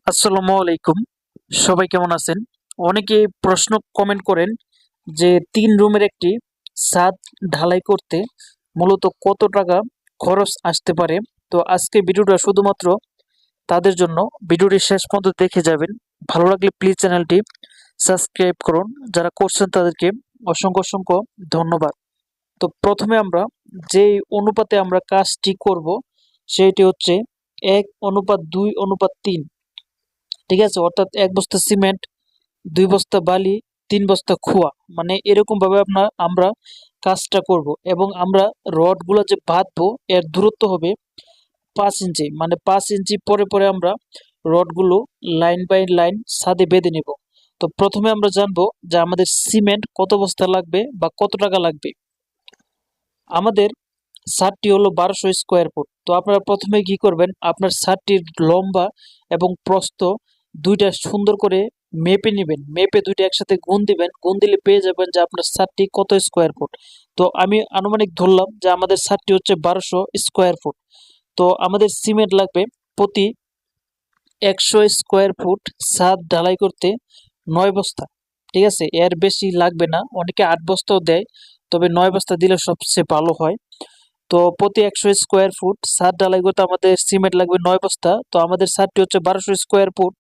আসসালামু আলাইকুম। সবাই কেমন আছেন? অনেকে প্রশ্ন কমেন্ট করেন যে ৩ রুমের একটি ছাদ ঢালাই করতে মূলত কত টাকা খরচ আসতে পারে? তো আজকে ভিডিওটা শুধুমাত্র তাদের জন্য। ভিডিওটি শেষ পর্যন্ত দেখে যাবেন। ভালো লাগলে প্লিজ চ্যানেলটি সাবস্ক্রাইব করুন। যারা করছেন তাদেরকে অসংখ্য ধন্যবাদ। তো প্রথমে আমরা যেই অনুপাতে আমরা কাজটি করব সেইটি হচ্ছে ১:২:৩। ঠিক আছে, অর্থাৎ ১ বস্তা সিমেন্ট, ২ বস্তা বালি, ৩ বস্তা খোয়া, মানে এরকম ভাবে আমরা কাজটা করব। এবং আমরা রডগুলো যে বাঁধবো এর দূরত্ব হবে ৫ ইঞ্চি, মানে ৫ ইঞ্চি পরে পরে আমরা রডগুলো লাইন বাই লাইন ছাদে বেঁধে নেব। তো প্রথমে আমরা জানবো যে আমাদের সিমেন্ট কত বস্তা লাগবে বা কত টাকা লাগবে। আমাদের ছাদটি হলো ১২০০ স্কোয়ার ফুট। তো আপনারা প্রথমে কি করবেন, আপনার ছাদটির লম্বা এবং প্রস্থ দুইটা সুন্দর করে মেপে নেবেন। মেপে দুইটা একসাথে গুণ দিবেন। গুণ দিলে পেয়ে যাবেন যে আপনার ছাদটি কত স্কোয়ার ফুট। তো আমি আনুমানিক ধরলাম যে আমাদের ছাদটি হচ্ছে ১২০০ স্কোয়ার ফুট। তো আমাদের সিমেন্ট লাগবে প্রতি ১০০ স্কোয়ার ফুট ছাদ ঢালাই করতে ৯ বস্তা। ঠিক আছে, এর বেশি লাগবে না। অনেকে ৮ বস্তাও দেয়, তবে ৯ বস্তা দিলে সবচেয়ে ভালো হয়। তো প্রতি ১০০ স্কোয়ার ফুট ছাদ ঢালাই করতে আমাদের সিমেন্ট লাগবে ৯ বস্তা। তো আমাদের ছাদটি হচ্ছে ১২০০ স্কোয়ার ফুট।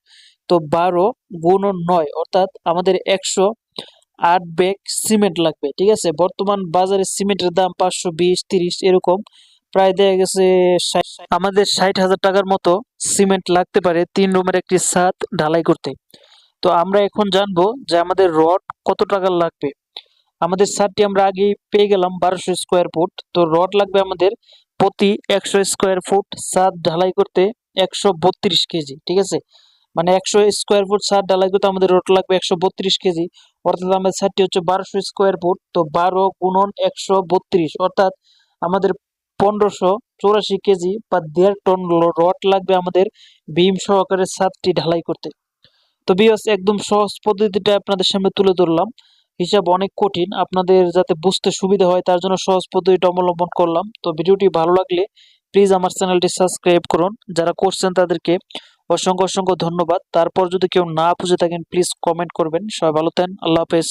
তো ১২ × ৯ অর্থাৎ আমাদের ১০৮ ব্যাগ সিমেন্ট লাগবে। ঠিক আছে, বর্তমান বাজারে সিমেন্টের দাম ৫২০, ৩০ এরকম, প্রায় দেখা গেছে আমাদের ৬০,০০০ টাকার মতো সিমেন্ট লাগতে পারে ৩ রুমের একটি ছাদ ঢালাই করতে। তো আমরা এখন জানবো যে আমাদের রড কত টাকা লাগবে। আমাদের ছাদটি আমরা আগেই পেয়ে গেলাম ১২০০ স্কোয়ার ফুট। তো রড লাগবে আমাদের প্রতি ১০০ স্কোয়ার ফুট ছাদ ঢালাই করতে ১৩২ কেজি। ঠিক আছে, মানে ১০০ স্কোয়ার ফুট ছাদ ঢালাই করতে আমাদের রড লাগবে ১৩২ কেজি। অর্থাৎ আমাদের ছাদটি হচ্ছে ১২০০ স্কোয়ার ফুট। তো ১২ × ১৩২ অর্থাৎ আমাদের ১৫৮৪ কেজি বা ১.৫ টন রড লাগবে আমাদের বিম সহকারে ছাদটি ঢালাই করতে। তো ভিউয়ার্স, একদম সহজ পদ্ধতিটা আপনাদের সামনে তুলে ধরলাম। হিসাব অনেক কঠিন, আপনাদের যাতে বুঝতে সুবিধা হয় তার জন্য সহজ পদ্ধতিটা অবলম্বন করলাম। তো ভিডিওটি ভালো লাগলে প্লিজ আমার চ্যানেলটি সাবস্ক্রাইব করুন। যারা করছেন তাদেরকে অসংখ্য ধন্যবাদ। তারপর যদি কেউ না বুঝে থাকেন প্লিজ কমেন্ট করবেন। সবাই ভালো থাকেন। আল্লাহ হাফেজ।